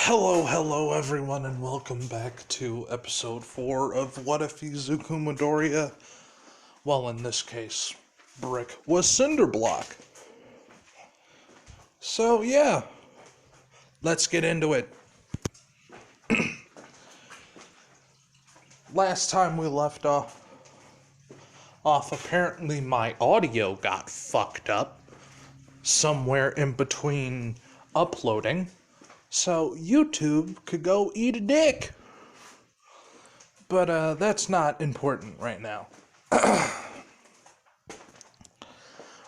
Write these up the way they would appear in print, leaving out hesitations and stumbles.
Hello everyone, and welcome back to episode 4 of What If Izuku Midoriya, well in this case, Brick, was cinderblock. So yeah, let's get into it. Last time we left off, apparently my audio got fucked up somewhere in between uploading. So YouTube could go eat a dick. But that's not important right now.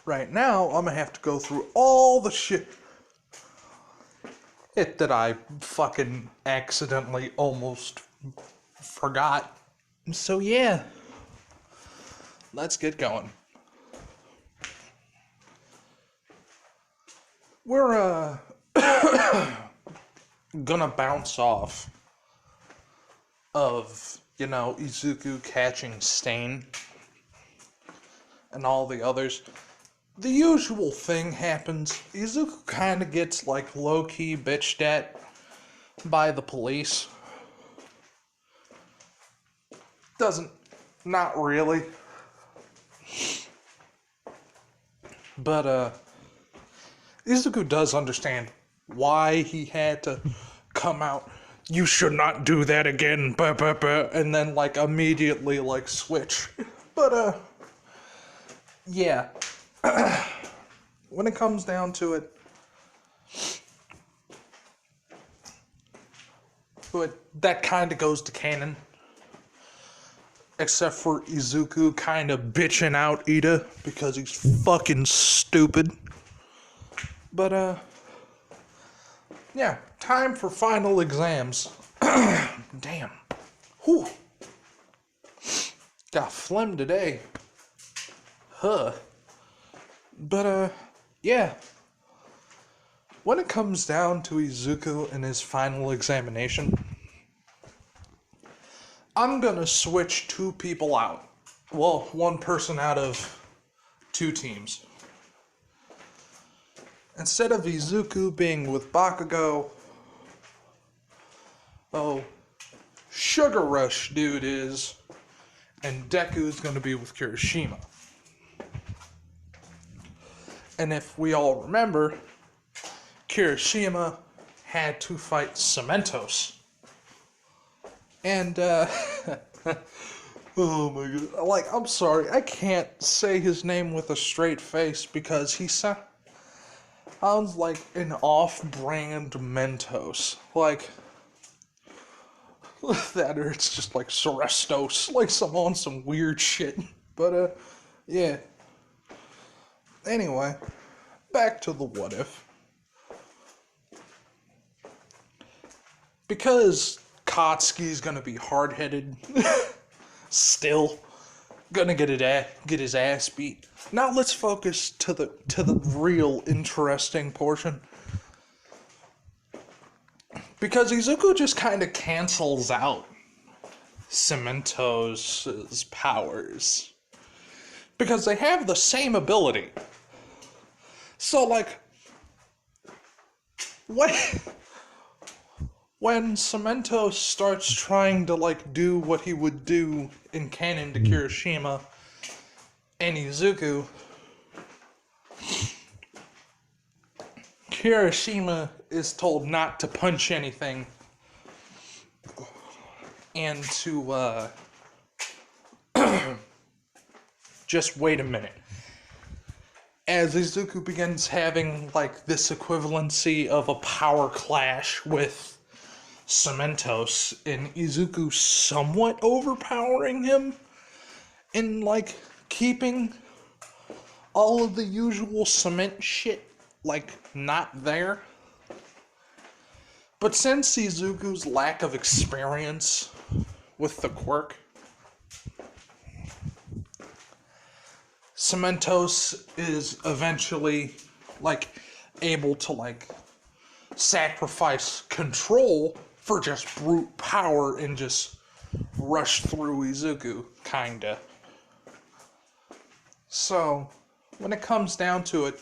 Right now, I'm gonna have to go through all the shit that I fucking accidentally almost forgot. So yeah, let's get going. We're gonna bounce off of, Izuku catching Stain and all the others. The usual thing happens. Izuku kind of gets like low-key bitched at by the police. Not really. But Izuku does understand why he had to come out. You should not do that again, and then like immediately like switch. But yeah. When it comes down to it, that kind of goes to canon. Except for Izuku kind of bitching out Ida because he's fucking stupid. But yeah, time for final exams. Damn. Whew. Got phlegm today. Huh. But yeah. When it comes down to Izuku and his final examination, I'm gonna switch 2 people out. Well, 1 person out of 2 teams. Instead of Izuku being with Bakugo, Sugar Rush dude is, and Deku's gonna be with Kirishima. And if we all remember, Kirishima had to fight Cementos. And, oh my god, like, I'm sorry, I can't say his name with a straight face because he sounds like an off-brand Mentos. Like, that or it's just like Sorestos, like some weird shit. But, yeah. Anyway, back to the what if. Because Katsuki's gonna be hard-headed, still gonna get his ass beat. Now let's focus to the real interesting portion. Because Izuku just kind of cancels out Cementos' powers. Because they have the same ability. So, like, when Cementos starts trying to, like, do what he would do in canon to Kirishima and Izuku, Kirishima is told not to punch anything and to, just wait a minute. As Izuku begins having, like, this equivalency of a power clash with Cementos, and Izuku somewhat overpowering him, and, like, keeping all of the usual cement shit, like, not there. But since Izuku's lack of experience with the quirk, Cementos is eventually, like, able to, like, sacrifice control for just brute power and just rush through Izuku, kinda. So, when it comes down to it,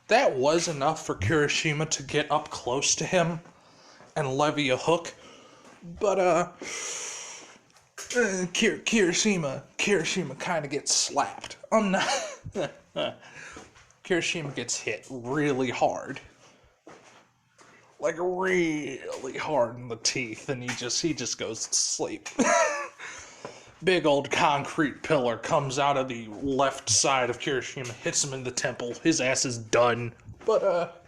that was enough for Kirishima to get up close to him and levy a hook. But, Kirishima kind of gets slapped. I'm not... Kirishima gets hit really hard. Like, really hard in the teeth, and he just goes to sleep. Big old concrete pillar comes out of the left side of Kirishima, hits him in the temple. His ass is done. But,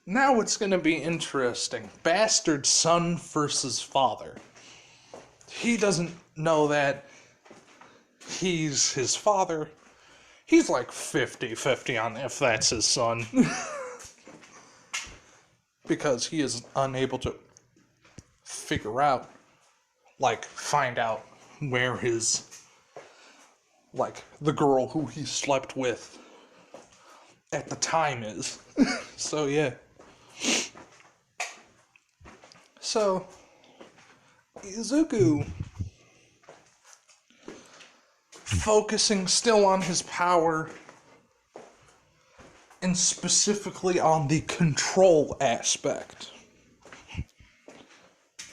now it's gonna be interesting. Bastard son versus father. He doesn't know that he's his father. He's like 50-50 on if that's his son. Because he is unable to figure out, like, find out where his, like, the girl who he slept with at the time is. So, yeah. So, Izuku, focusing still on his power, and specifically on the control aspect,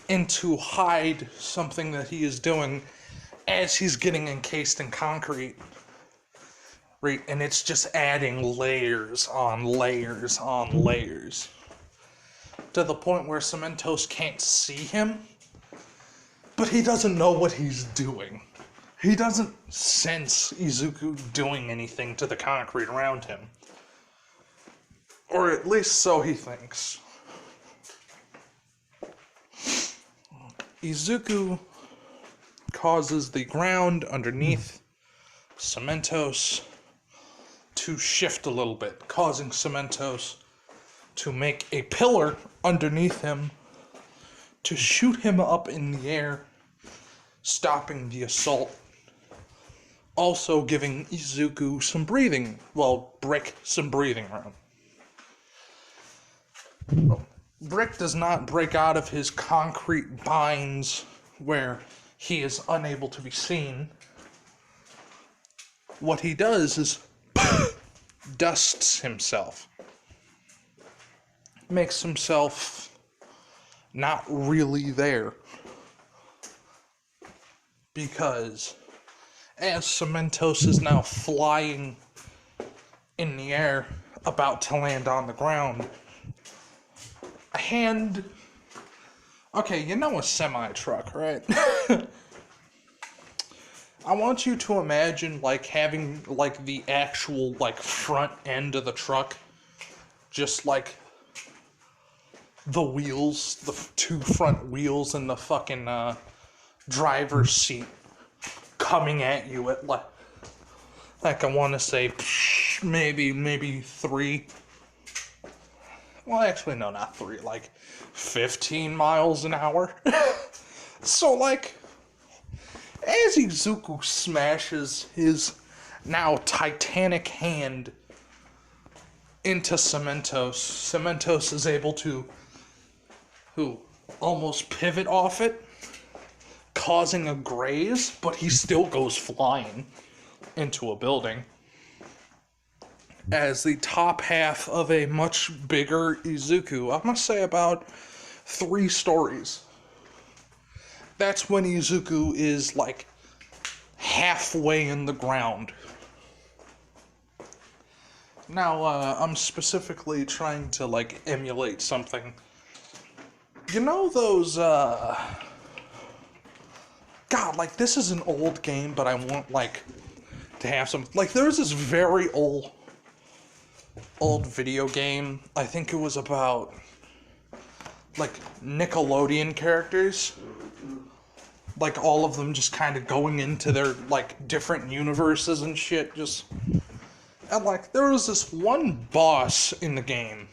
and to hide something that he is doing as he's getting encased in concrete. Right, and it's just adding layers on layers on layers. To the point where Cementos can't see him, but he doesn't know what he's doing. He doesn't sense Izuku doing anything to the concrete around him. Or at least so he thinks. Izuku causes the ground underneath Cementos to shift a little bit, causing Cementos to make a pillar underneath him to shoot him up in the air, stopping the assault. Also giving Izuku some breathing, Brick some breathing room. Brick does not break out of his concrete binds where he is unable to be seen. What he does is dusts himself. Makes himself not really there. Because as Cementos is now flying in the air, about to land on the ground, a hand... Okay, you know a semi-truck, right? I want you to imagine, like, having, like, the actual, like, front end of the truck, just, like, the wheels, the two front wheels and the fucking, driver's seat coming at you at, like I want to say, maybe 3. Well, actually, no, not 3, like, 15 miles an hour. So, like, as Izuku smashes his now titanic hand into Cementos, Cementos is able to almost pivot off it, causing a graze, but he still goes flying into a building. As the top half of a much bigger Izuku, I must say about 3 stories. That's when Izuku is, like, halfway in the ground. Now, I'm specifically trying to, like, emulate something. You know those, God, like, this is an old game, but I want, like, to have some... Like, there's this very old video game. I think it was about, like, Nickelodeon characters. Like, all of them just kind of going into their, like, different universes and shit, just... And, like, there was this one boss in the game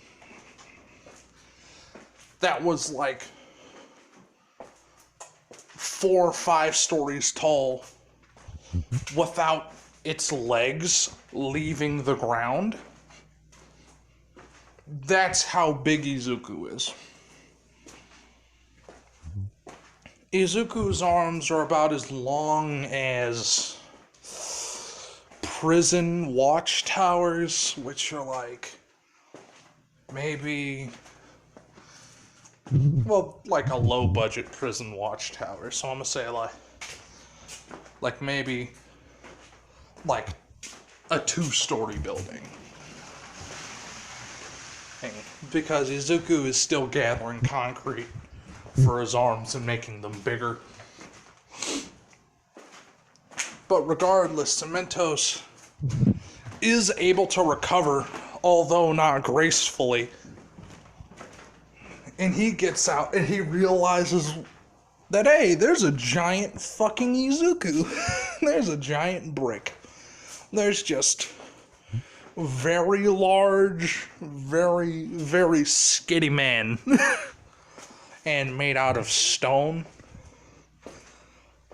that was, like, 4 or 5 stories tall without its legs leaving the ground. That's how big Izuku is. Izuku's arms are about as long as prison watchtowers, which are like maybe, well, like a low-budget prison watchtower. So I'm gonna say like maybe like a 2-story building. Because Izuku is still gathering concrete for his arms and making them bigger. But regardless, Cementos is able to recover, although not gracefully. And he gets out and he realizes that, hey, there's a giant fucking Izuku. There's a giant brick. There's just very large, very, very skitty man. And made out of stone.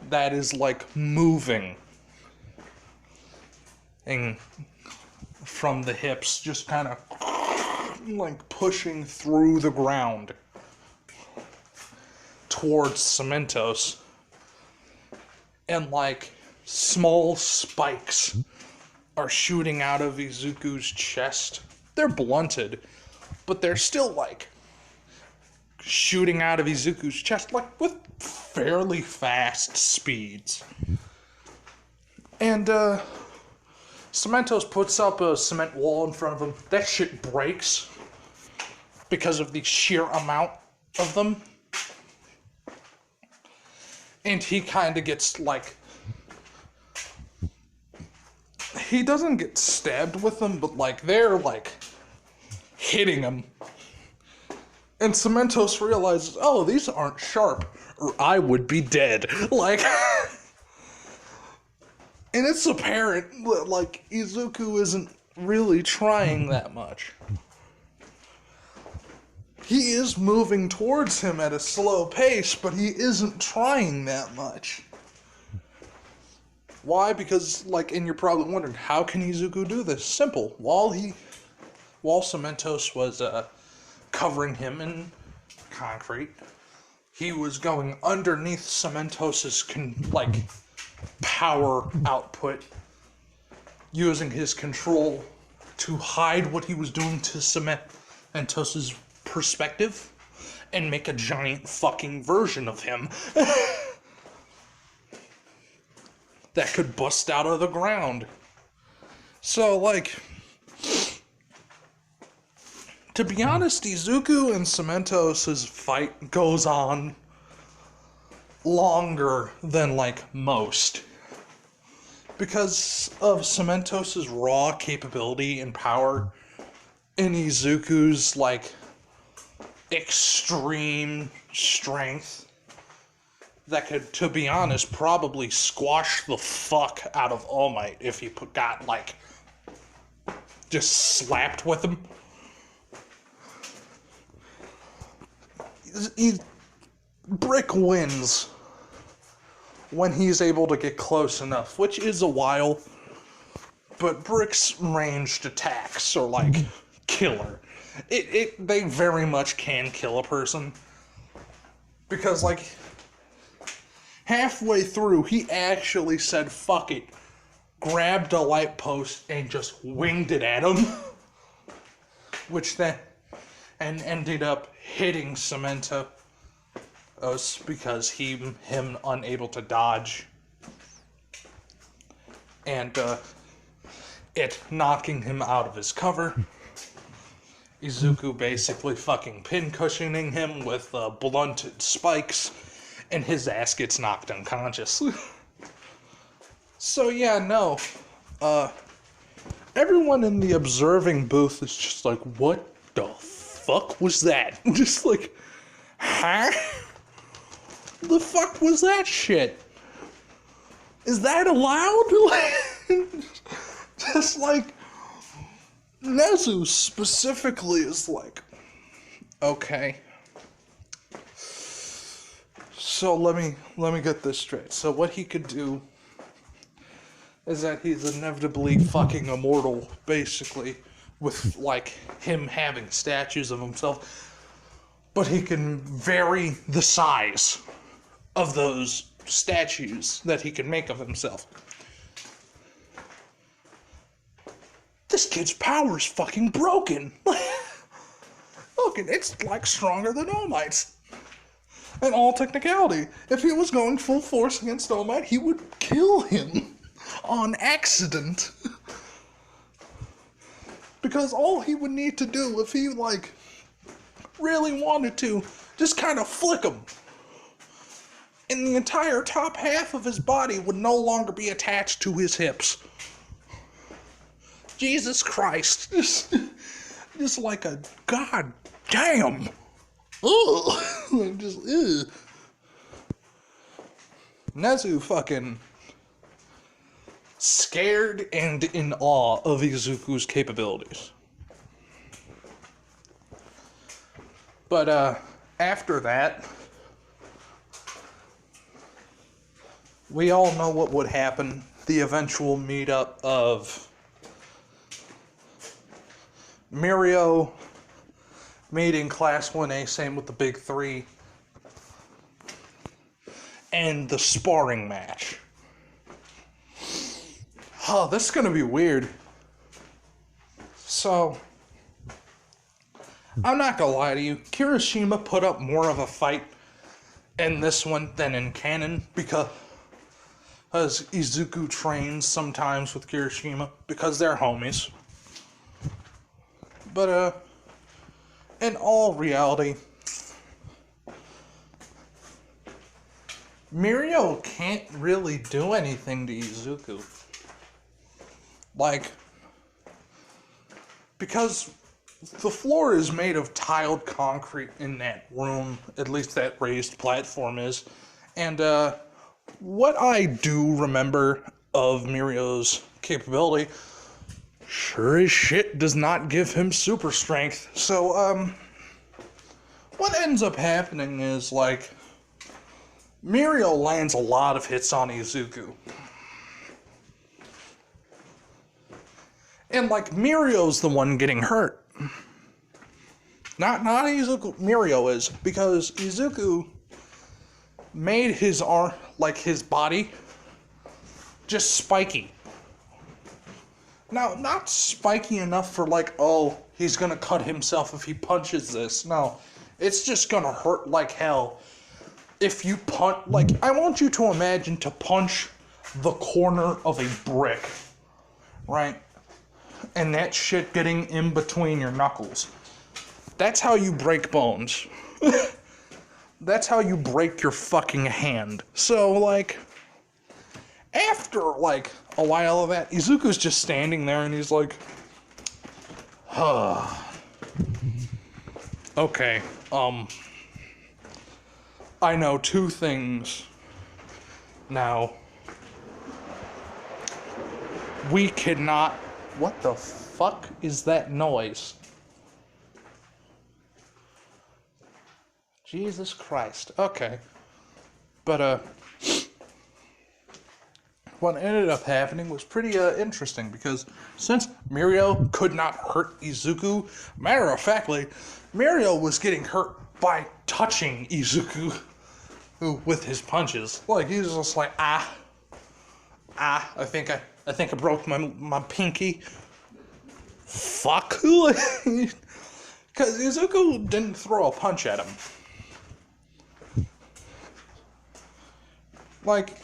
That is like moving. And from the hips, just kind of like pushing through the ground towards Cementos. And like small spikes are shooting out of Izuku's chest. They're blunted, but they're still like shooting out of Izuku's chest like with fairly fast speeds. And Cementos puts up a cement wall in front of him. That shit breaks because of the sheer amount of them. And he kind of gets like, he doesn't get stabbed with them, but like they're like hitting him. And Cementos realizes, oh, these aren't sharp, or I would be dead. Like, and it's apparent that, like, Izuku isn't really trying that much. He is moving towards him at a slow pace, but he isn't trying that much. Why? Because, like, and you're probably wondering, how can Izuku do this? Simple. While Cementos was, covering him in concrete, he was going underneath Cementos's, power output, using his control to hide what he was doing to Cementos's perspective and make a giant fucking version of him that could bust out of the ground. So, like, to be honest, Izuku and Cementos' fight goes on longer than, like, most. Because of Cementos' raw capability and power, and Izuku's, like, extreme strength that could, to be honest, probably squash the fuck out of All Might if he got, like, just slapped with him. Brick wins when he's able to get close enough, which is a while, but Brick's ranged attacks are, like, killer. They very much can kill a person, because, like, halfway through, he actually said, fuck it, grabbed a light post and just winged it at him, which then, and ended up hitting Cementos because him unable to dodge, and it knocking him out of his cover. Izuku basically fucking pincushioning him with blunted spikes, and his ass gets knocked unconscious. So yeah, no. Everyone in the observing booth is just like, what the fuck was that? Just like, huh? The fuck was that shit? Is that allowed? Just like, Nezu specifically is like, okay. So let me get this straight. So what he could do is that he's inevitably fucking immortal, basically, with, like, him having statues of himself. But he can vary the size of those statues that he can make of himself. This kid's power is fucking broken. it's like stronger than All Might's. In all technicality, if he was going full force against All Might, he would kill him on accident. Because all he would need to do, if he, like, really wanted to, just kind of flick him. And the entire top half of his body would no longer be attached to his hips. Jesus Christ. Just like a god damn. Ugh. Just, ugh. Nezu fucking scared and in awe of Izuku's capabilities. But, after that, we all know what would happen. The eventual meetup of Mirio meeting Class 1A, same with the Big Three, and the sparring match. Oh, this is gonna be weird. So, I'm not gonna lie to you, Kirishima put up more of a fight in this one than in canon, because Izuku trains sometimes with Kirishima, because they're homies. But, in all reality, Mirio can't really do anything to Izuku. Like, because the floor is made of tiled concrete in that room, at least that raised platform is, and, what I do remember of Mirio's capability sure as shit does not give him super strength. So, what ends up happening is, like, Mirio lands a lot of hits on Izuku. And, like, Mirio's the one getting hurt. Not Izuku, Mirio is, because Izuku made his arm, like, his body, just spiky. Now, not spiky enough for, like, oh, he's gonna cut himself if he punches this. No, it's just gonna hurt like hell. If you punch, like, I want you to imagine to punch the corner of a brick, right? And that shit getting in between your knuckles. That's how you break bones. That's how you break your fucking hand. So, like, after, like, a while of that, Izuku's just standing there and he's like, okay, I know two things now. We cannot... What the fuck is that noise? Jesus Christ. Okay. But, what ended up happening was pretty, interesting, because since Mirio could not hurt Izuku, matter of factly, Mirio was getting hurt by touching Izuku with his punches. Like, he was just like, I think I broke my pinky. Fuck. Because Izuku didn't throw a punch at him. Like,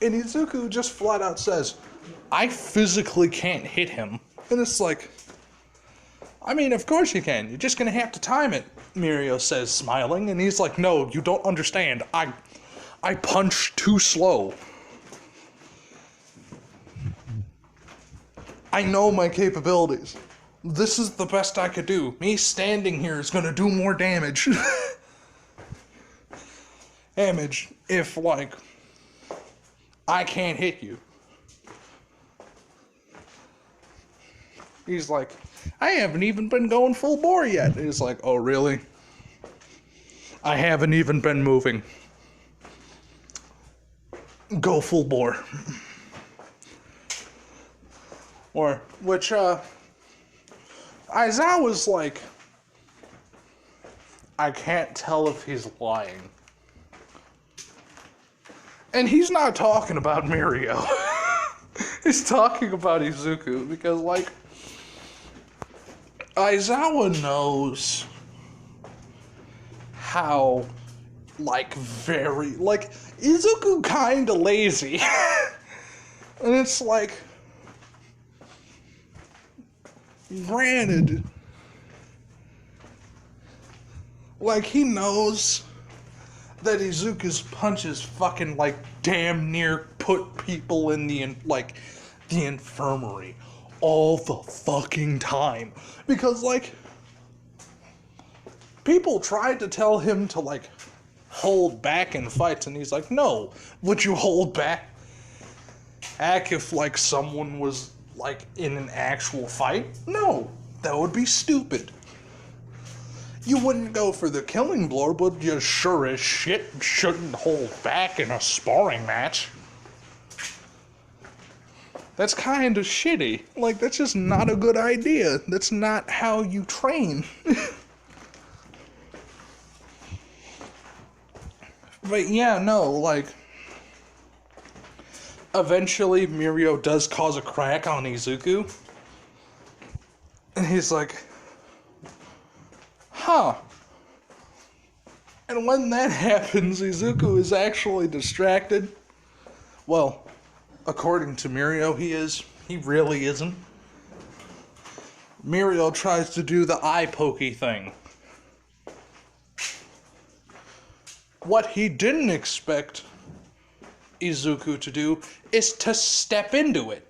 and Izuku just flat out says, I physically can't hit him. And it's like, I mean, of course you can. You're just gonna have to time it, Mirio says, smiling. And he's like, no, you don't understand. I punch too slow. I know my capabilities. This is the best I could do. Me standing here is gonna do more damage. Damage if, like, I can't hit you. He's like, I haven't even been going full bore yet. He's like, oh, really? I haven't even been moving. Go full bore. Or, which, Aizawa's like, I can't tell if he's lying. And he's not talking about Mirio. He's talking about Izuku, because, like, Aizawa knows how, like, very, like, Izuku kinda lazy. And it's like, granted, like, he knows that Izuku's punches fucking, like, damn near put people in the, like, the infirmary all the fucking time. Because, like, people tried to tell him to, like, hold back in fights, and he's like, no, would you hold back? Heck, if, like, someone was, like, in an actual fight? No, that would be stupid. You wouldn't go for the killing blow, but you sure as shit shouldn't hold back in a sparring match. That's kind of shitty. Like, that's just not a good idea. That's not how you train. But yeah, no, like, eventually Mirio does cause a crack on Izuku. And he's like, huh. And when that happens, Izuku is actually distracted. Well, according to Mirio, he is. He really isn't. Mirio tries to do the eye pokey thing. What he didn't expect Izuku to do is to step into it.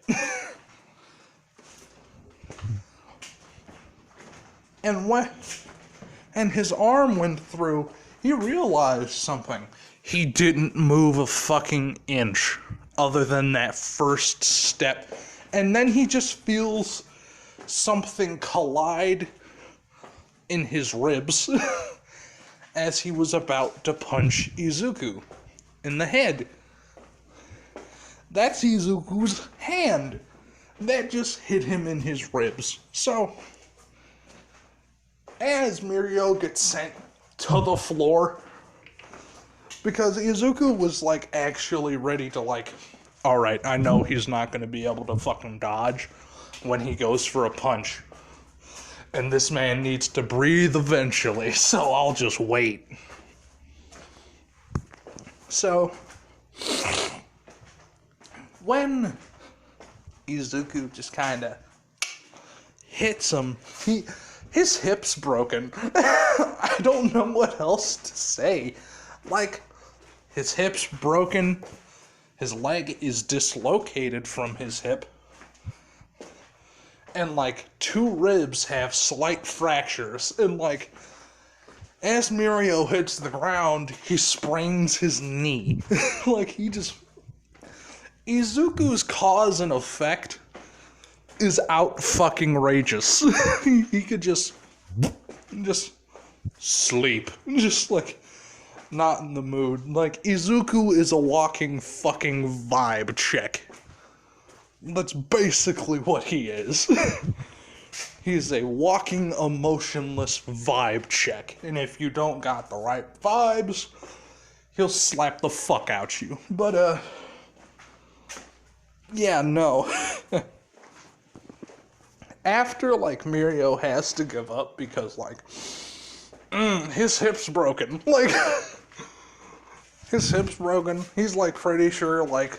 And his arm went through, he realized something. He didn't move a fucking inch other than that first step. And then he just feels something collide in his ribs as he was about to punch Izuku in the head. That's Izuku's hand. That just hit him in his ribs. So, as Mirio gets sent to the floor, because Izuku was, like, actually ready to, like, alright, I know he's not going to be able to fucking dodge when he goes for a punch. And this man needs to breathe eventually, so I'll just wait. So, when Izuku just kinda hits him, his hip's broken. I don't know what else to say. Like, his hip's broken, his leg is dislocated from his hip, and, like, 2 ribs have slight fractures, and, like, as Mirio hits the ground, he sprains his knee. Like, he just... Izuku's cause and effect is out-fucking-rageous. He could just sleep. Just, like, not in the mood. Like, Izuku is a walking fucking vibe check. That's basically what he is. He's a walking, emotionless vibe check. And if you don't got the right vibes, he'll slap the fuck out you. But, yeah, no. After, like, Mirio has to give up because, like, his hip's broken. Like, his hip's broken. He's, like, pretty sure, like,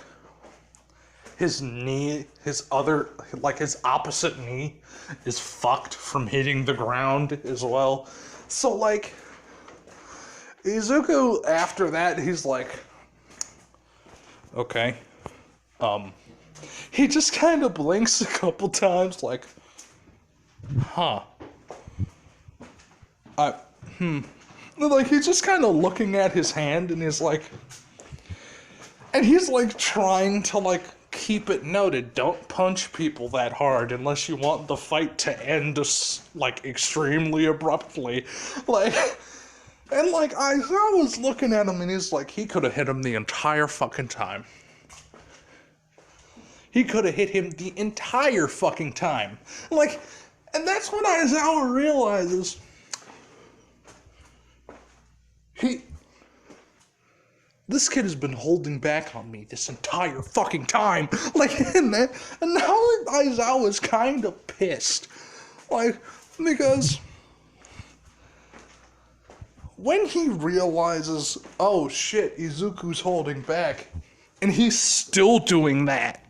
his knee, his opposite knee is fucked from hitting the ground as well. So, like, Izuku, after that, he's like, okay. He just kind of blinks a couple times, like, huh. Like, he's just kind of looking at his hand, and he's like, trying to, like, keep it noted, don't punch people that hard unless you want the fight to end, like, extremely abruptly. Like, and, like, I was looking at him, and he's like, he could have hit him the entire fucking time. He could have hit him the entire fucking time. Like, and that's when Aizawa realizes this kid has been holding back on me this entire fucking time. Like, and now Aizawa's kind of pissed. Like, because when he realizes, oh shit, Izuku's holding back, and he's still doing that.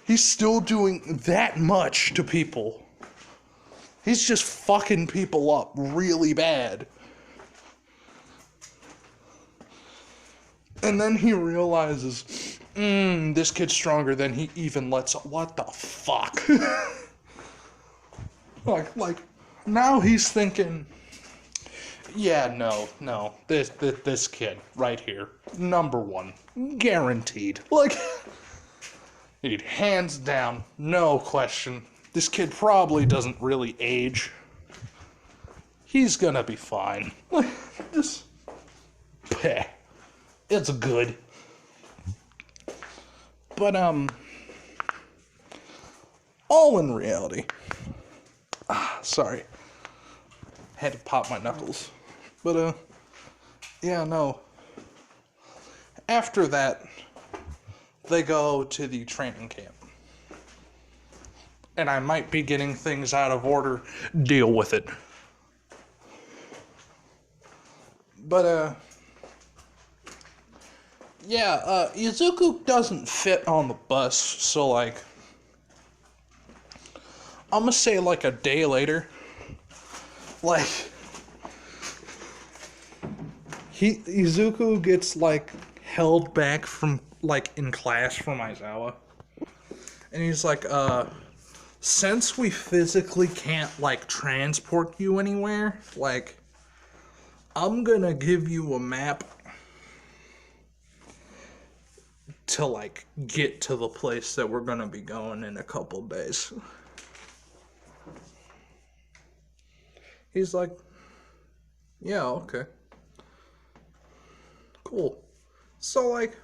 He's still doing that much to people. He's just fucking people up really bad. And then he realizes, this kid's stronger than he even lets up. What the fuck? like, now he's thinking, yeah, no, this kid right here, number one, guaranteed. Like, dude, hands down, no question. This kid probably doesn't really age. He's gonna be fine. Like, just, peh. It's good. But, all in reality. Sorry. Had to pop my knuckles. But, yeah, no. After that, they go to the training camp. And I might be getting things out of order. Deal with it. But, yeah, Izuku doesn't fit on the bus, so, like, I'm gonna say, like, a day later, like, Izuku gets, like, held back from, like, in class from Aizawa, and he's like, since we physically can't, like, transport you anywhere, like, I'm gonna give you a map to, like, get to the place that we're gonna be going in a couple days. He's like, yeah, okay. Cool. So, like,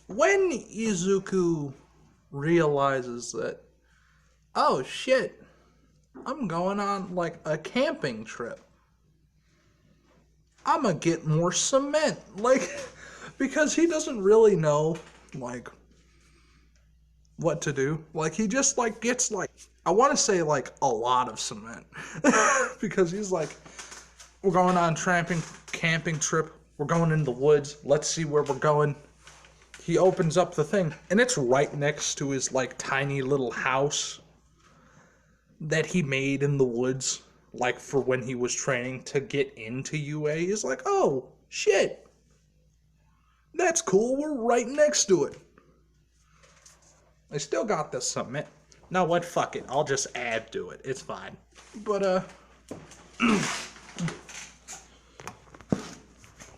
when Izuku realizes that, oh shit, I'm going on, like, a camping trip, I'm gonna get more cement. Like, because he doesn't really know, like, what to do. Like, he just, like, gets, like, I want to say, like, a lot of cement. Because he's like, we're going on a camping trip. We're going in the woods. Let's see where we're going. He opens up the thing, and it's right next to his, like, tiny little house that he made in the woods, like, for when he was training to get into UA. He's like, oh, shit. That's cool, we're right next to it. I still got this cement. Now what, fuck it, I'll just add to it, it's fine. But,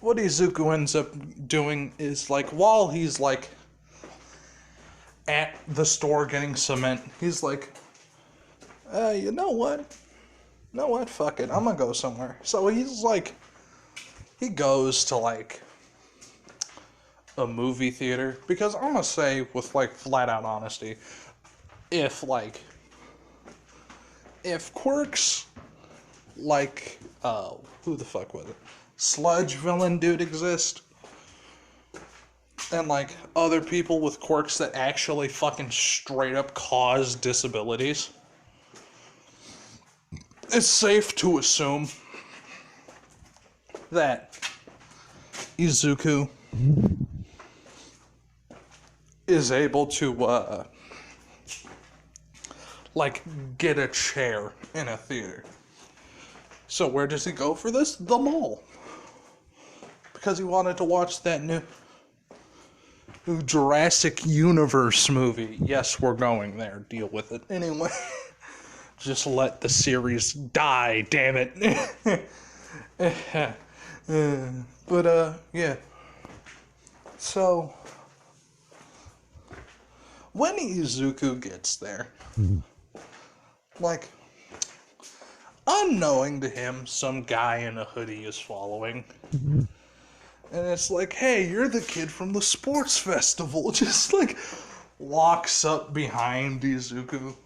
what Izuku ends up doing is, like, while he's, like, at the store getting cement, he's like, you know what? Fuck it, I'm gonna go somewhere. So he's, like, he goes to, like, a movie theater, because I'm gonna say, with, like, flat out honesty, if quirks like, who the fuck was it? Sludge villain dude exist, and, like, other people with quirks that actually fucking straight up cause disabilities, it's safe to assume that Izuku is able to, like, get a chair in a theater. So where does he go for this? The mall. Because he wanted to watch that new Jurassic Universe movie. Yes, we're going there. Deal with it. Anyway, just let the series die, damn it. But, yeah. So, when Izuku gets there, like, unknowing to him, some guy in a hoodie is following. And it's like, hey, you're the kid from the sports festival. Just, like, walks up behind Izuku.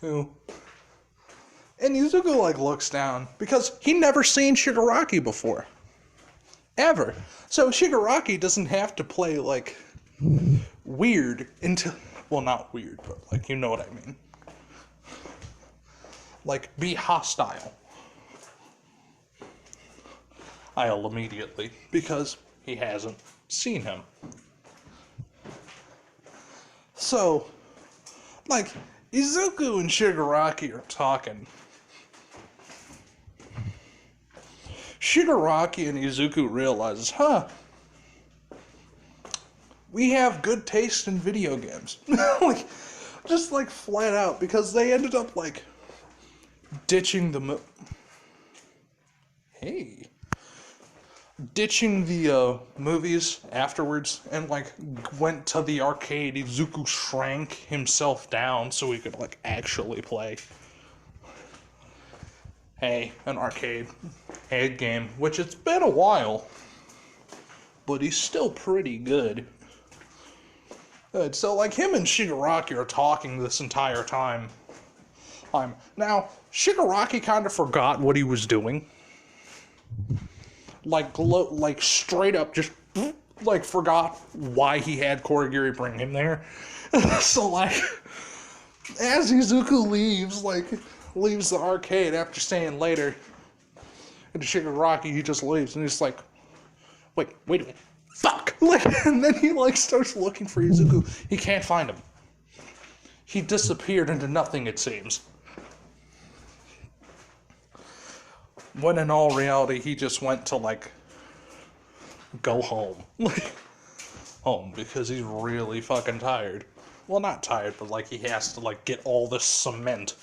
And Izuku, like, looks down, because he never seen Shigaraki before. Ever. So Shigaraki doesn't have to play, like, weird until, well, not weird, but, like, you know what I mean. like, be hostile. I'll immediately, because he hasn't seen him. So, like, Izuku and Shigaraki are talking. Shigaraki and Izuku realizes, we have good taste in video games. Like, just like flat out, because they ended up like ditching the movies afterwards and like went to the arcade. Izuku shrank himself down so he could like actually play an arcade game, which it's been a while, but he's still pretty good. So like him and Shigaraki are talking this entire time. Now Shigaraki kind of forgot what he was doing. Like straight up just like forgot why he had Korigiri bring him there. So like as Izuku leaves the arcade after staying later, and Shigaraki, he just leaves and he's like, wait a minute, fuck! Like, and then he like starts looking for Izuku. He can't find him. He disappeared into nothing, it seems. When in all reality, he just went to like go home. Home, because he's really fucking tired. Well, not tired, but like he has to like get all this cement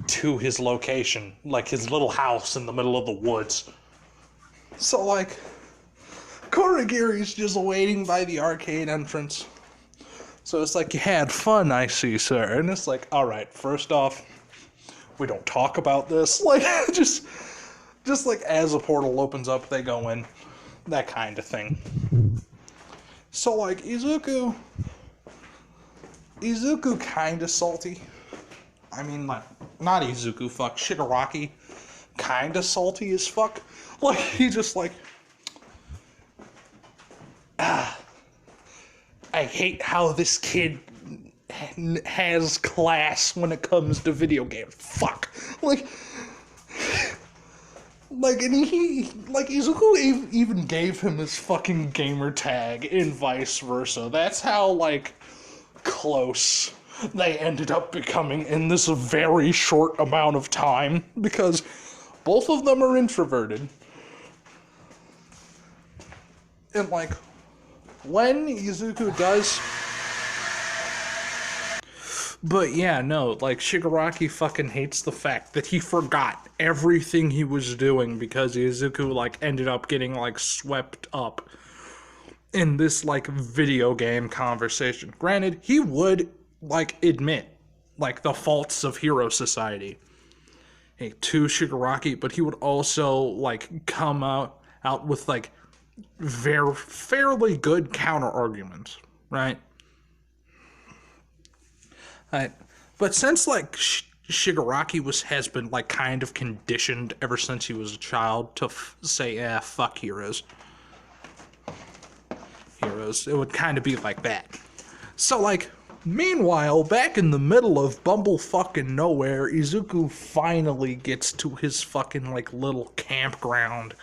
to his location, like his little house in the middle of the woods. So like Korigiri's just waiting by the arcade entrance. So it's like, you had fun, I see, sir. And it's like, alright, first off, we don't talk about this. Like, just like as a portal opens up, they go in. That kind of thing. So like, Izuku kinda salty. I mean, like, not Izuku, fuck, Shigaraki. Kinda salty as fuck. Like, he just like, I hate how this kid has class when it comes to video games. Fuck. Like, and Izuku even gave him his fucking gamer tag and vice versa. That's how, like, close they ended up becoming in this very short amount of time, because both of them are introverted. And, like, when Izuku does... But yeah, no, like, Shigaraki fucking hates the fact that he forgot everything he was doing because Izuku, like, ended up getting, like, swept up in this, like, video game conversation. Granted, he would, like, admit, like, the faults of Hero Society to Shigaraki, but he would also, like, come out with, like, fairly good counter-arguments, right? But since, like, Shigaraki has been, like, kind of conditioned ever since he was a child to say, fuck heroes. It would kind of be like that. So, like, meanwhile, back in the middle of bumblefucking nowhere, Izuku finally gets to his fucking, like, little campground.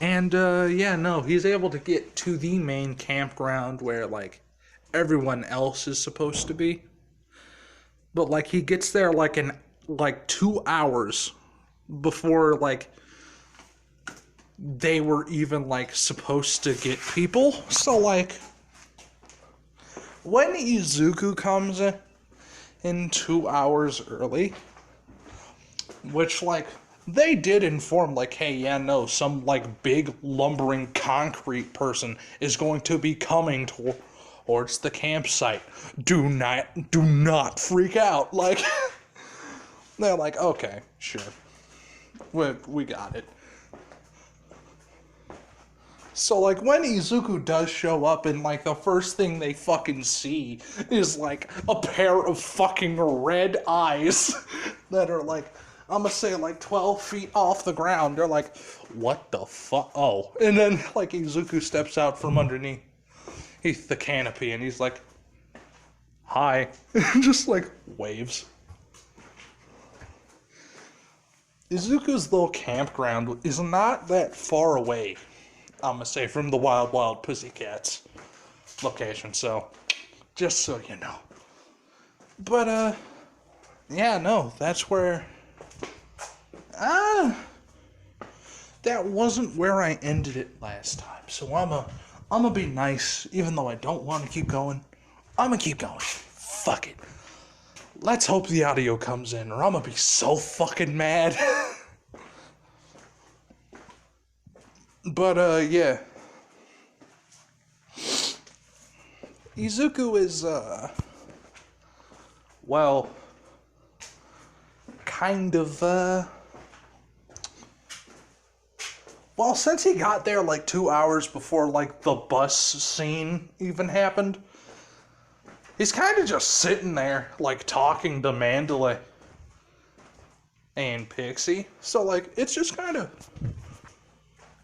And, he's able to get to the main campground where, like, everyone else is supposed to be. But, like, he gets there, like, in, like, 2 hours before, like, they were even, like, supposed to get people. So, like, when Izuku comes in 2 hours early, which, like, they did inform, like, hey, some, like, big lumbering concrete person is going to be coming towards the campsite. Do not freak out. Like, they're like, okay, sure. We got it. So, like, when Izuku does show up and, like, the first thing they fucking see is, like, a pair of fucking red eyes that are, like, I'm gonna say, like, 12 feet off the ground. They're like, what the fuck? Oh. And then, like, Izuku steps out from underneath the canopy, and he's like, hi. Just like waves. Izuku's little campground is not that far away, I'm gonna say, from the Wild Wild Pussycats location, so just so you know. But, yeah, no, that's where, that wasn't where I ended it last time, so I'm gonna be nice, even though I don't want to keep going. I'm gonna keep going. Fuck it. Let's hope the audio comes in, or I'm gonna be so fucking mad. But, yeah. Izuku is, well, kind of, well, since he got there like 2 hours before, like, the bus scene even happened, he's kind of just sitting there, like, talking to Mandalay and Pixie. So, like, it's just kind of,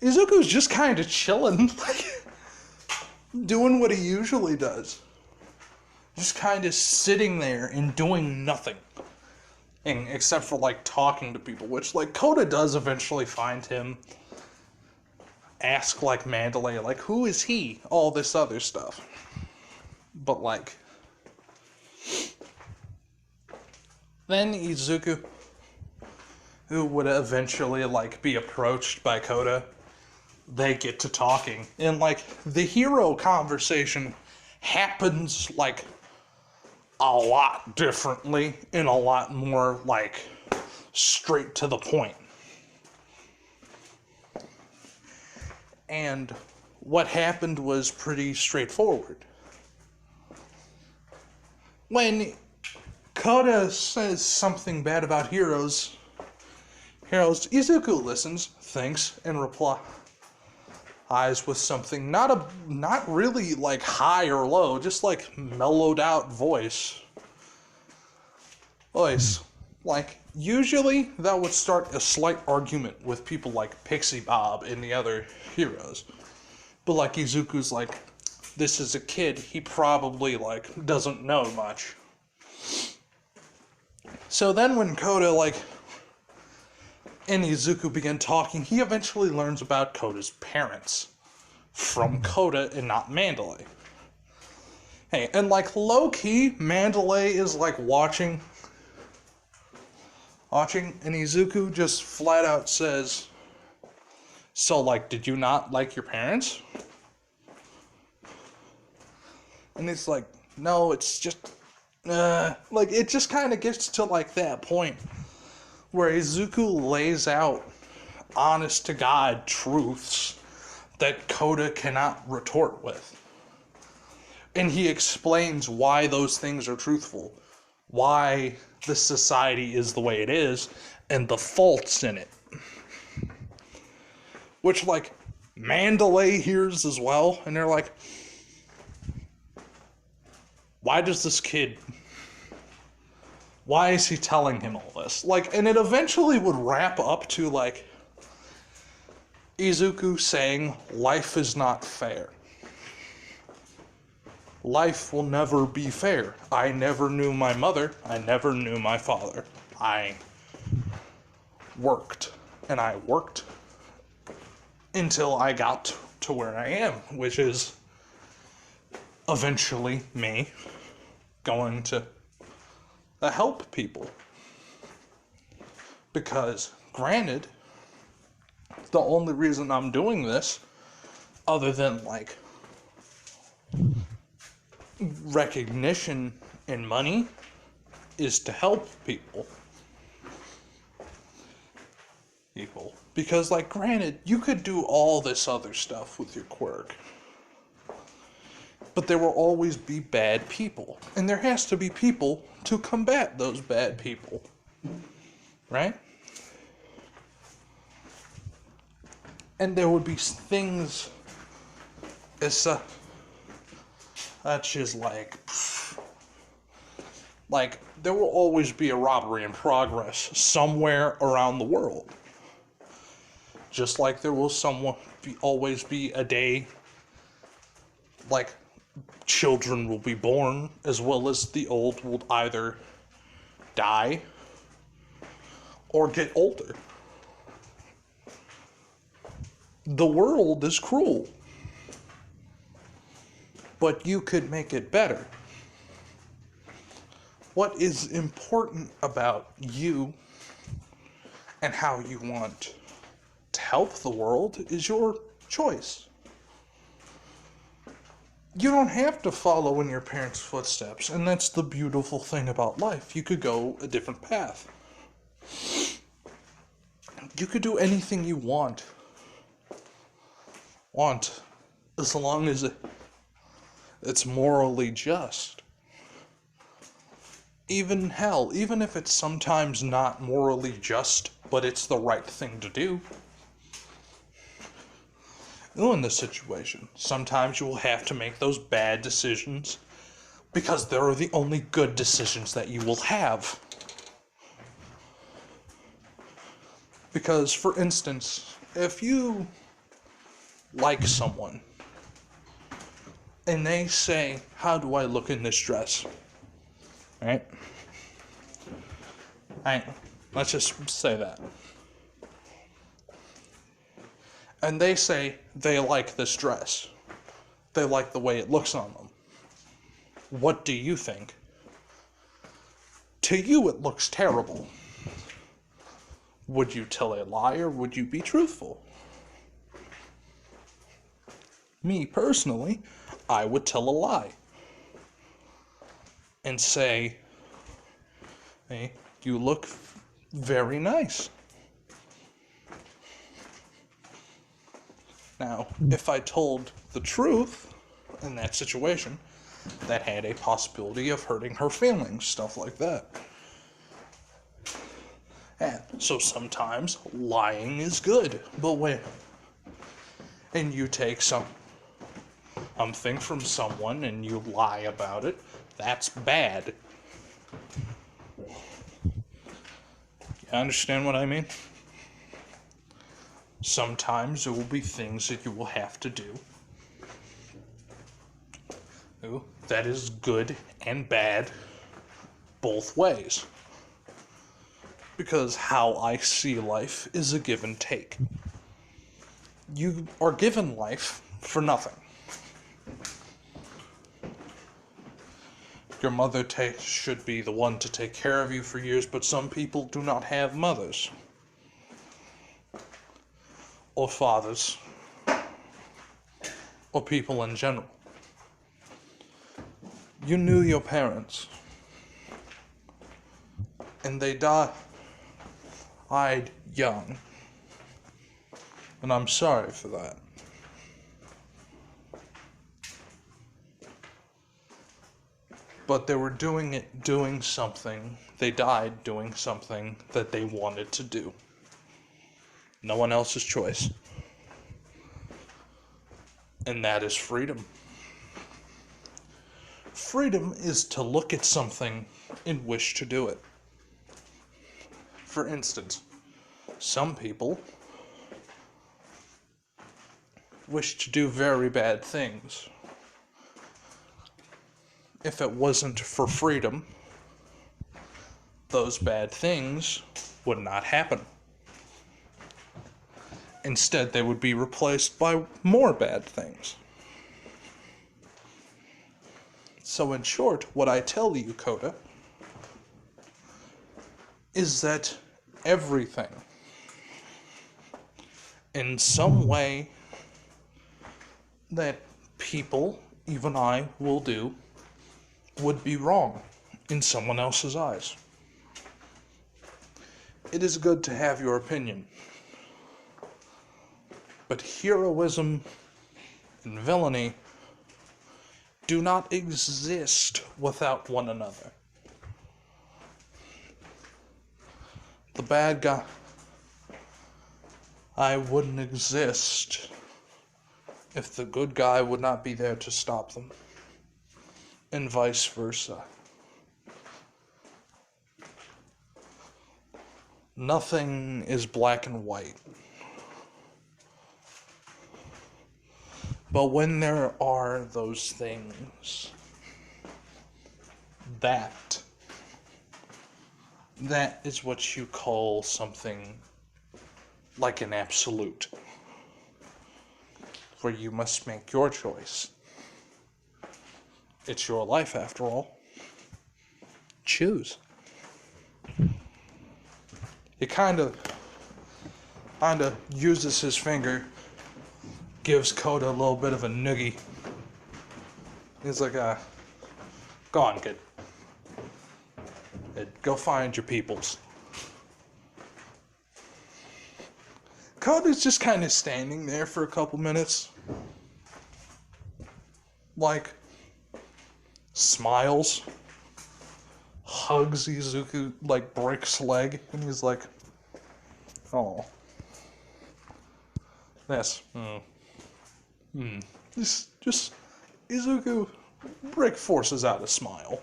Izuku's just kind of chilling, like, doing what he usually does. Just kind of sitting there and doing nothing. And, except for, like, talking to people, which, like, Koda does eventually find him. Ask, like, Mandalay, like, who is he? All this other stuff. But, like, then Izuku, who would eventually, like, be approached by Koda, they get to talking. And, like, the hero conversation happens, like, a lot differently and a lot more, like, straight to the point. And what happened was pretty straightforward. When Koda says something bad about Heroes, Izuku listens, thinks, and replies with something not really like high or low, just like mellowed out voice. Like, usually that would start a slight argument with people like Pixie Bob and the other heroes. But like Izuku's like, this is a kid, he probably like doesn't know much. So then when Koda like and Izuku begin talking, he eventually learns about Koda's parents from Koda and not Mandalay. Hey, and like low-key, Mandalay is like watching, and Izuku just flat out says, so like, did you not like your parents? And it's like, no, it's just, like, it just kind of gets to like that point where Izuku lays out honest-to-God truths that Koda cannot retort with. And he explains why those things are truthful, why the society is the way it is, and the faults in it. Which, like, Mandalay hears as well, and they're like, why is he telling him all this? Like, and it eventually would wrap up to, like, Izuku saying, life is not fair. Life will never be fair. I never knew my mother. I never knew my father. I worked. And I worked until I got to where I am, which is eventually me going to help people. Because, granted, the only reason I'm doing this, other than, like, recognition and money, is to help people. Because, like, granted, you could do all this other stuff with your quirk, but there will always be bad people. And there has to be people to combat those bad people. Right? And there would be things such as like there will always be a robbery in progress somewhere around the world. Just like there will always be a day, like children will be born, as well as the old will either die or get older. The world is cruel, but you could make it better. What is important about you and how you want to help the world is your choice. You don't have to follow in your parents' footsteps, and that's the beautiful thing about life. You could go a different path. You could do anything you want, as long as it's morally just. Even if it's sometimes not morally just, but it's the right thing to do. In this situation, sometimes you will have to make those bad decisions because they're the only good decisions that you will have. Because, for instance, if you like someone and they say, "How do I look in this dress?" Right? Let's just say that. And they say they like this dress. They like the way it looks on them. What do you think? To you, it looks terrible. Would you tell a lie or would you be truthful? Me, personally, I would tell a lie. And say, "Hey, you look very nice." Now, if I told the truth in that situation, that had a possibility of hurting her feelings, stuff like that. And so sometimes lying is good, but and you take something from someone and you lie about it, that's bad. You understand what I mean? Sometimes there will be things that you will have to do that is good and bad both ways. Because how I see life is a give and take. You are given life for nothing. Your mother should be the one to take care of you for years, but some people do not have mothers. Or fathers, or people in general. You knew your parents, and they died young, and I'm sorry for that. But they were doing something, they died doing something that they wanted to do. No one else's choice. And that is freedom. Freedom is to look at something and wish to do it. For instance, some people wish to do very bad things. If it wasn't for freedom, those bad things would not happen. Instead, they would be replaced by more bad things. So in short, what I tell you, Coda, is that everything, in some way, that people, even I, will do, would be wrong in someone else's eyes. It is good to have your opinion. But heroism and villainy do not exist without one another. The bad guy wouldn't exist if the good guy would not be there to stop them, and vice versa. Nothing is black and white. But when there are those things, that is what you call something like an absolute, where you must make your choice. It's your life, after all. Choose. He kind of uses his finger, gives Coda a little bit of a noogie. He's like, go on, kid. Go find your peoples. Coda's just kind of standing there for a couple minutes. Like, smiles, hugs Izuku, like, breaks leg, and he's like, oh. That's, Just, Izuku, Brick forces out a smile.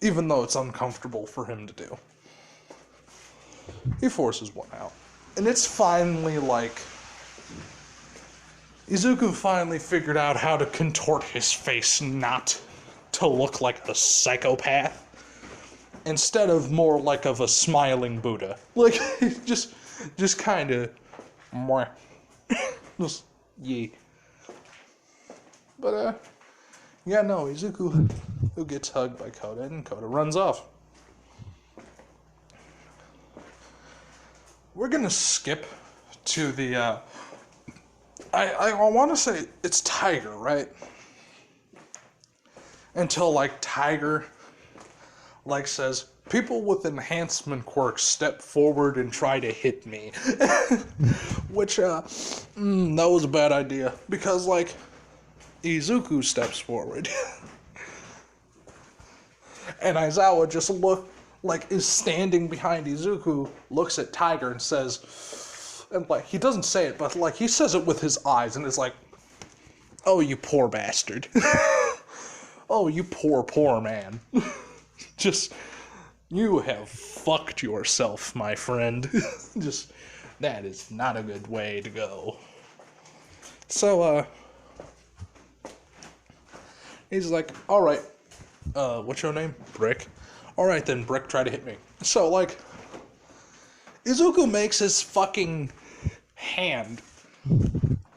Even though it's uncomfortable for him to do. He forces one out. And it's finally like, Izuku finally figured out how to contort his face not to look like a psychopath, instead of more like of a smiling Buddha. Like, just kind of, just, yeah. But, yeah, no, Izuku, who gets hugged by Coda, and Coda runs off. We're gonna skip to the, I want to say it's Tiger, right? Until, like, Tiger, like, says, people with enhancement quirks step forward and try to hit me. Which, that was a bad idea. Because, like, Izuku steps forward. And Aizawa just is standing behind Izuku, looks at Tiger and says, and like, he doesn't say it, but like, he says it with his eyes and is like, oh, you poor bastard. Oh, you poor man. Just, you have fucked yourself, my friend. Just, that is not a good way to go. So, he's like, alright, what's your name? Brick. Alright then, Brick, try to hit me. So, like, Izuku makes his fucking hand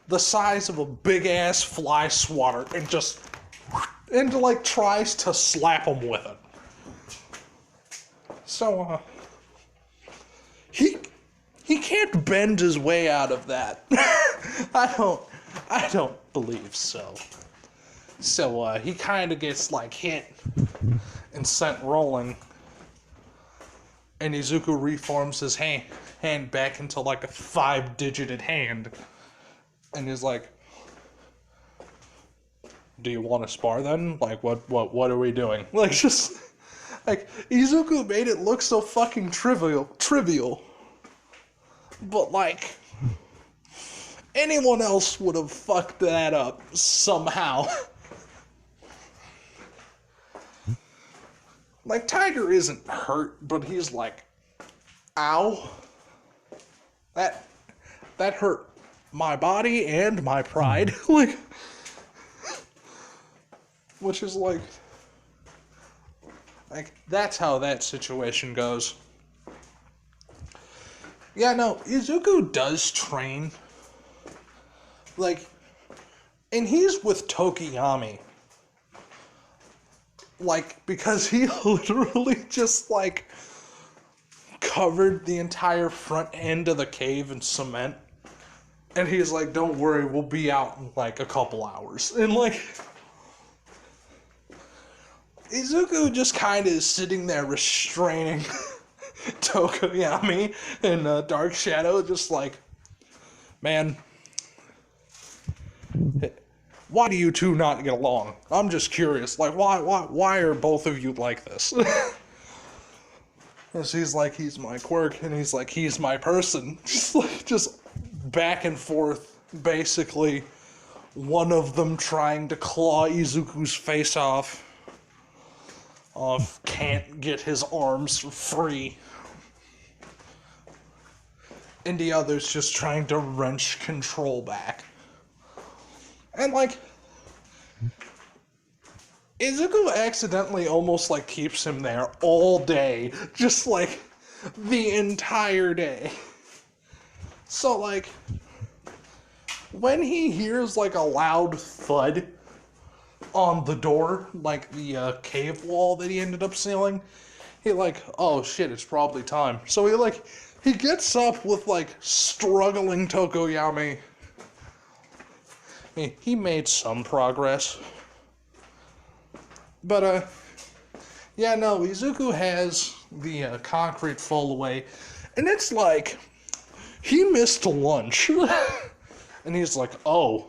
the size of a big-ass fly swatter and like, tries to slap him with it. So, he can't bend his way out of that. I don't believe so. So, he kind of gets, like, hit and sent rolling, and Izuku reforms his hand back into, like, a 5-digited hand, and he's like, do you want to spar then? Like, what are we doing? Like, just, like, Izuku made it look so fucking trivial, but, like, anyone else would have fucked that up somehow. Like, Tiger isn't hurt, but he's like, ow. That hurt my body and my pride. Like, which is like, that's how that situation goes. Yeah, no, Izuku does train. Like, and he's with Tokiyami. Like, because he literally just, like, covered the entire front end of the cave in cement. And he's like, don't worry, we'll be out in, like, a couple hours. And, like, Izuku just kind of is sitting there restraining Tokiyami in Dark Shadow, just like, man, why do you two not get along? I'm just curious. Like, why are both of you like this? And she's like, he's my quirk, and he's like, he's my person. Just back and forth, basically. One of them trying to claw Izuku's face off. Can't get his arms free. And the other's just trying to wrench control back. And, like, Izuku accidentally almost, like, keeps him there all day. Just, like, the entire day. So, like, when he hears, like, a loud thud on the door, like the cave wall that he ended up sealing, he, like, oh shit, it's probably time. So he gets up with, like, struggling Tokoyami. He made some progress. But, yeah, no, Izuku has the concrete fall away, and it's like, he missed lunch. And he's like, oh,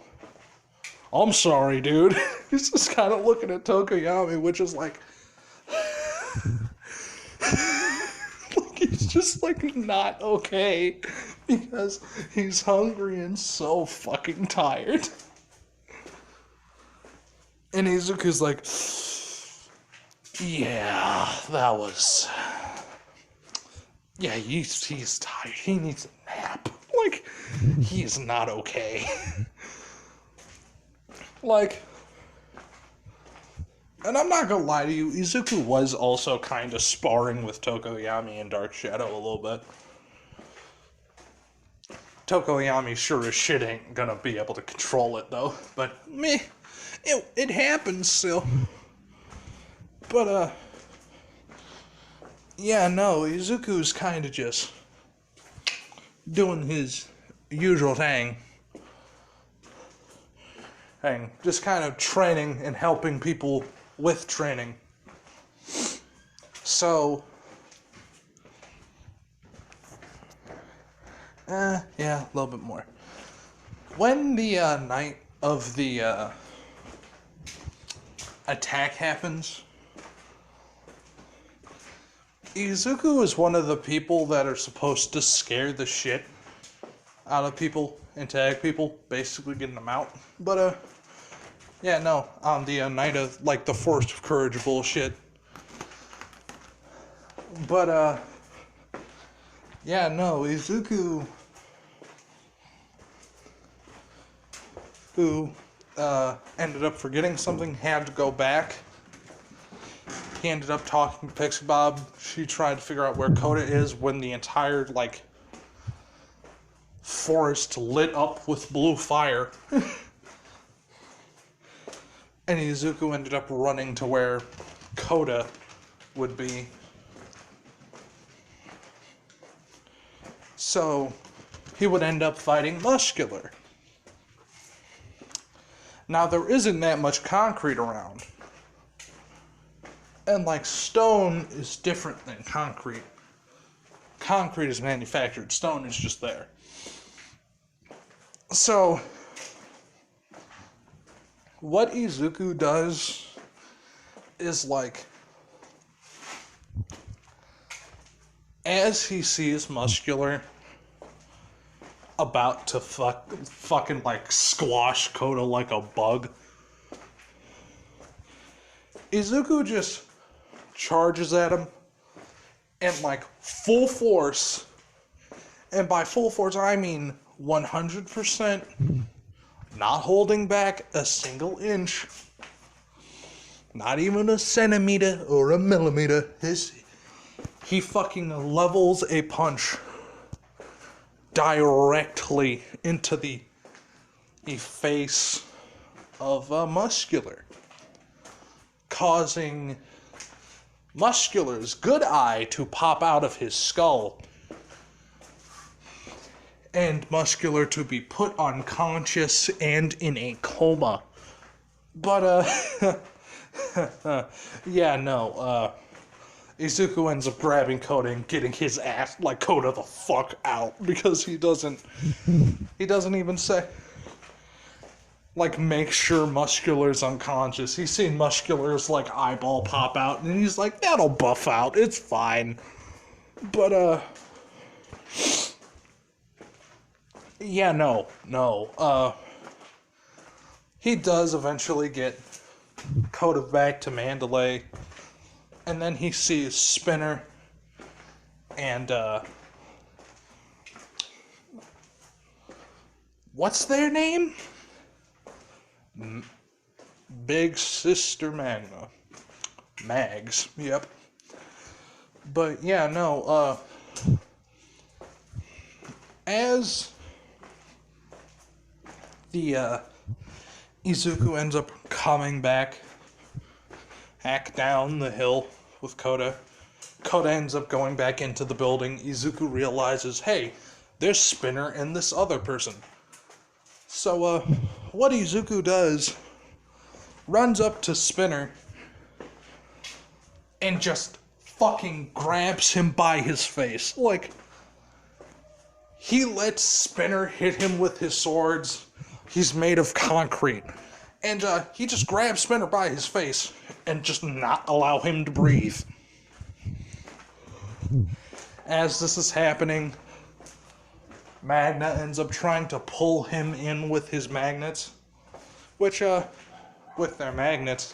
I'm sorry, dude. He's just kind of looking at Tokoyami, which is like, like, he's just, like, not okay, because he's hungry and so fucking tired. And Izuku's like, yeah, that was... Yeah, he's tired. He needs a nap. Like, he is not okay. Like, and I'm not gonna lie to you, Izuku was also kind of sparring with Tokoyami and Dark Shadow a little bit. Tokoyami sure as shit ain't gonna be able to control it, though. But, meh, it happens still. But, yeah, no, Izuku's kind of just doing his usual thing. Just kind of training and helping people with training. So, yeah, a little bit more. When the night of the attack happens, Izuku is one of the people that are supposed to scare the shit out of people and tag people, basically getting them out. But, yeah, no, on the night of, like, the Force of Courage bullshit. But, yeah, no, Izuku, who, ended up forgetting something, had to go back. He ended up talking to Pixie Bob. She tried to figure out where Koda is when the entire, like, forest lit up with blue fire. And Izuku ended up running to where Koda would be. So, he would end up fighting Muscular. Now, there isn't that much concrete around. And, like, stone is different than concrete. Concrete is manufactured. Stone is just there. So, what Izuku does is, like, as he sees Muscular about to fucking, like, squash Koda like a bug, Izuku just charges at him and, like, full force, and by full force I mean 100%, not holding back a single inch, not even a centimeter or a millimeter. He fucking levels a punch directly into the face of Muscular, causing Muscular's good eye to pop out of his skull, and Muscular to be put unconscious and in a coma. But, yeah, no, Izuku ends up grabbing Koda and getting his ass, like, Koda the fuck out, because he doesn't even say, like, make sure Muscular's unconscious. He's seen Muscular's, like, eyeball pop out, and he's like, that'll buff out, it's fine. But, yeah, no, he does eventually get Koda back to Mandalay, and then he sees Spinner and, what's their name? Big Sister Magna. Mags, yep. But yeah, no, as the Izuku ends up coming back down the hill with Koda. Koda ends up going back into the building. Izuku realizes, hey, there's Spinner and this other person. So, what Izuku does, runs up to Spinner and just fucking grabs him by his face. Like, he lets Spinner hit him with his swords. He's made of concrete. And he just grabs Spinner by his face and just not allow him to breathe. As this is happening, Magna ends up trying to pull him in with his magnets. Which, with their magnets,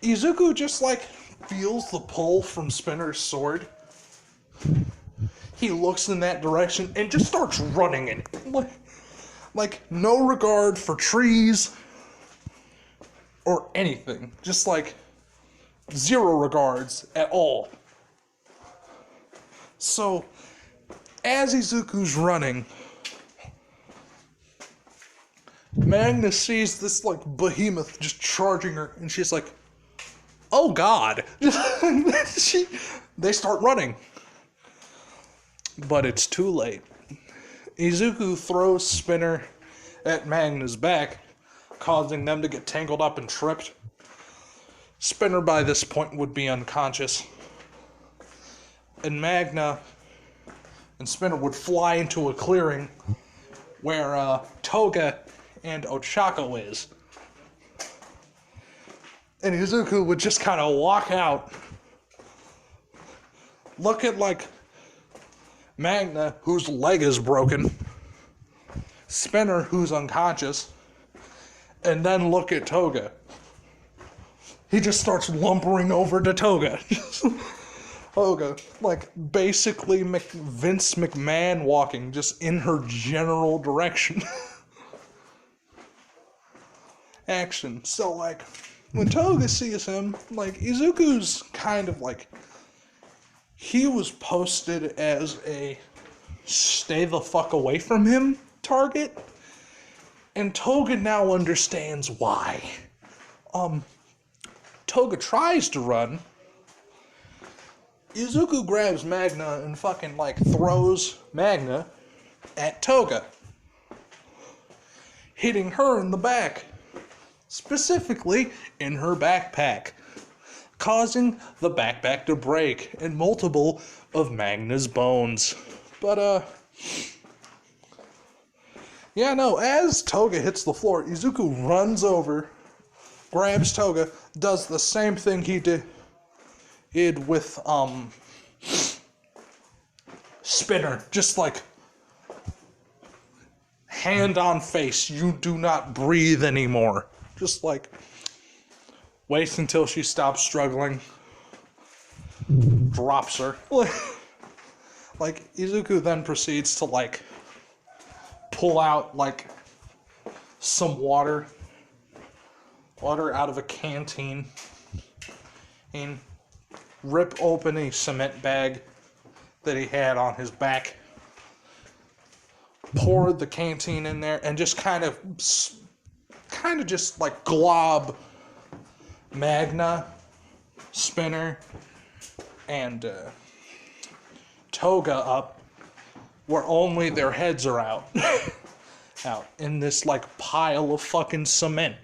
Izuku just, like, feels the pull from Spinner's sword. He looks in that direction and just starts running in it. Like, no regard for trees or anything. Just, like, zero regards at all. So, as Izuku's running, Magna sees this, like, behemoth just charging her, and she's like, oh god. They start running. But it's too late. Izuku throws Spinner at Magna's back, causing them to get tangled up and tripped. Spinner by this point would be unconscious. And Magna and Spinner would fly into a clearing where Toga and Ochako is. And Izuku would just kind of walk out, look at, like, Magna, whose leg is broken, Spinner, who's unconscious, and then look at Toga. He just starts lumbering over to Toga. Toga, like, basically Vince McMahon walking, just in her general direction. Action. So, like, when Toga sees him, like, Izuku's kind of, like, he was posted as a stay the fuck away from him target, and Toga now understands why. Toga tries to run. Izuku grabs Magna and fucking, like, throws Magna at Toga, hitting her in the back, specifically in her backpack, causing the backpack to break and multiple of Magna's bones. But, yeah, no, as Toga hits the floor, Izuku runs over, grabs Toga, does the same thing he did with, Spinner. Just, like, hand on face, you do not breathe anymore. Just, like, waits until she stops struggling, drops her. Like, Izuku then proceeds to, like, pull out, like, some water out of a canteen, and rip open a cement bag that he had on his back, pour the canteen in there, and just kind of just, like, glob Magna, Spinner, and Toga up where only their heads are out. Out in this, like, pile of fucking cement.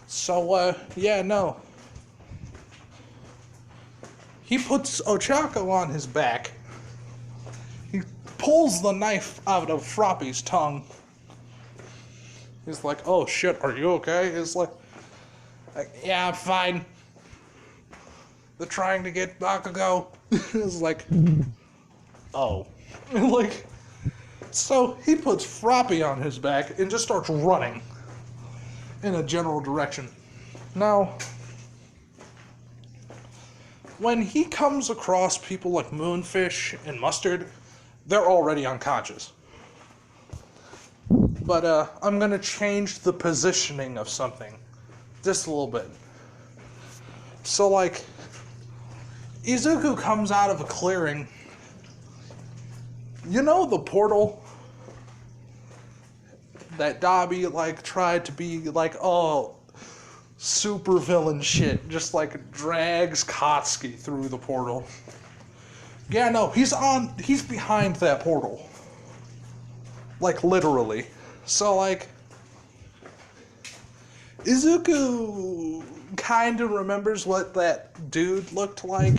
So, yeah, no. He puts Ochako on his back. He pulls the knife out of Froppy's tongue. He's like, oh shit, are you okay? He's like, yeah, I'm fine. They're trying to get Bakugo. It's like, oh. Like, so he puts Froppy on his back and just starts running in a general direction. Now, when he comes across people like Moonfish and Mustard, they're already unconscious. But I'm gonna change the positioning of something just a little bit. So like, Izuku comes out of a clearing. You know the portal that Dabi like tried to be like, oh, super villain shit, just like drags Katsuki through the portal. Yeah, no, he's behind that portal. Like, literally. So, like, Izuku kind of remembers what that dude looked like.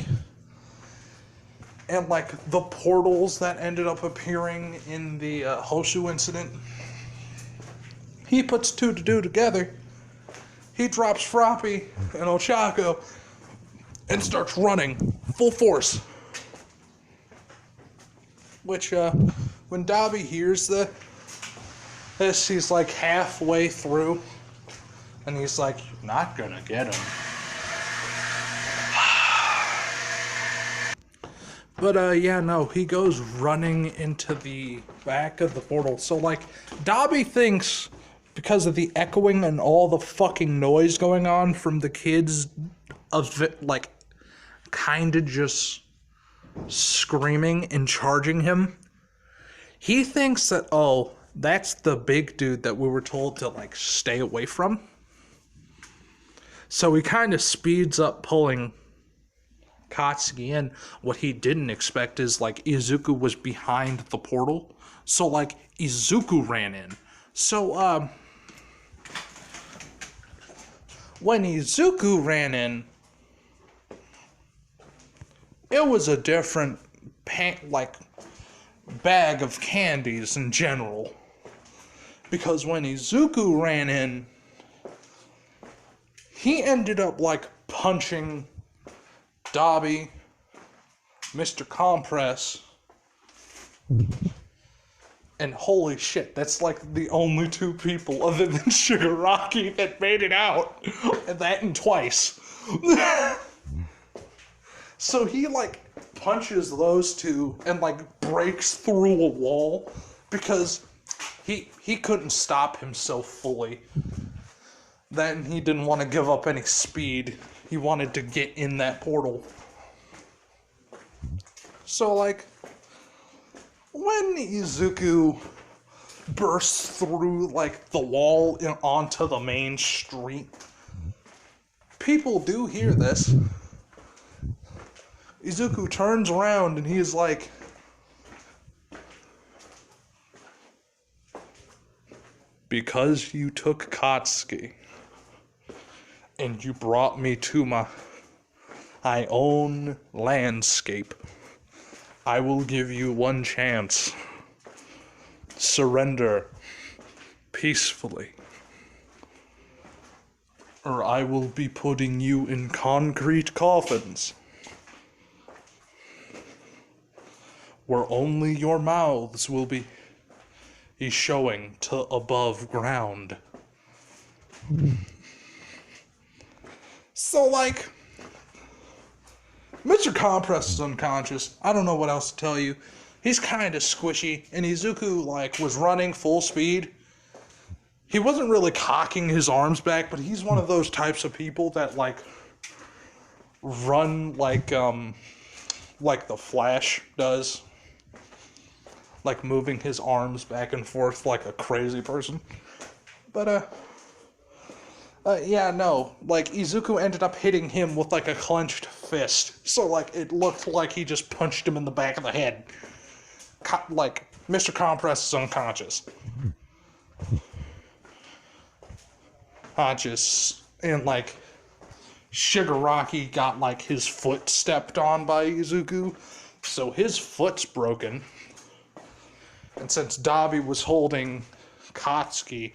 And, like, the portals that ended up appearing in the Hoshu incident. He puts two to two together. He drops Froppy and Ochako and starts running full force. Which, when Dabi hears this, he's like halfway through, and he's like, "You're not gonna get him." But, yeah, no, he goes running into the back of the portal. So, like, Dabi thinks, because of the echoing and all the fucking noise going on from the kids, of it, like, kinda just screaming and charging him, he thinks that, oh, that's the big dude that we were told to, like, stay away from. So he kind of speeds up pulling Katsuki in. What he didn't expect is, like, Izuku was behind the portal. So, like, Izuku ran in. So, when Izuku ran in, it was a different, bag of candies in general. Because when Izuku ran in, he ended up, like, punching Dabi, Mr. Compress, and holy shit, that's, like, the only two people other than Shigaraki that made it out. And that and twice. So he, like, punches those two and, like, breaks through a wall because he couldn't stop himself fully. Then he didn't want to give up any speed. He wanted to get in that portal. So, like, when Izuku bursts through, like, the wall onto the main street, people do hear this. Izuku turns around and he's like, because you took Katsuki and you brought me to my own landscape, I will give you one chance. Surrender peacefully, or I will be putting you in concrete coffins, where only your mouths will be showing to above ground. So, like, Mr. Compress is unconscious. I don't know what else to tell you. He's kind of squishy, and Izuku, like, was running full speed. He wasn't really cocking his arms back, but he's one of those types of people that, like, run like the Flash does. Like, moving his arms back and forth like a crazy person. But, yeah, no. Like, Izuku ended up hitting him with, like, a clenched fist. So, like, it looked like he just punched him in the back of the head. Like, Mr. Compress is unconscious. And, like, Shigaraki got, like, his foot stepped on by Izuku. So his foot's broken. And since Dabi was holding Katsuki,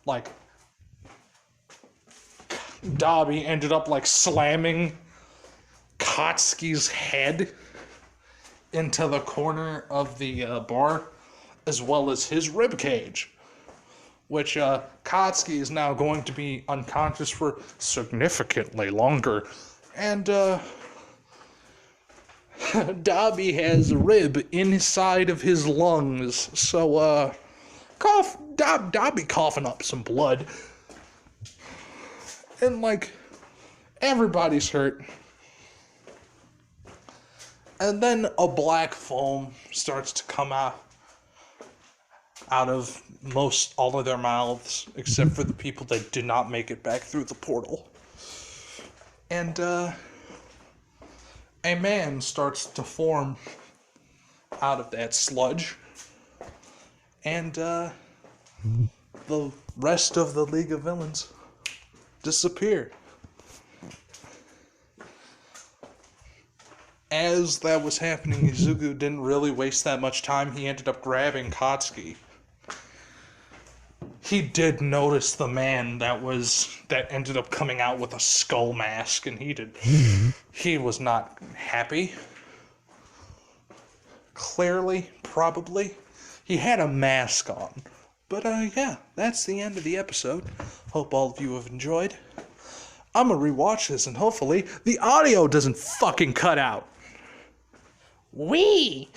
like, Dabi ended up, like, slamming Katsuki's head into the corner of the bar, as well as his rib cage, which Katsuki is now going to be unconscious for significantly longer. And Dabi has a rib inside of his lungs, so Dobby coughing up some blood. And, like, everybody's hurt. And then a black foam starts to come out of all of their mouths, except for the people that did not make it back through the portal. And, a man starts to form out of that sludge. And, the rest of the League of Villains disappeared. As that was happening, Izuku didn't really waste that much time. He ended up grabbing Katsuki. He did notice the man that ended up coming out with a skull mask, and he was not happy. Clearly, probably. He had a mask on. But, yeah, that's the end of the episode. Hope all of you have enjoyed. I'm gonna rewatch this, and hopefully the audio doesn't fucking cut out. Wee!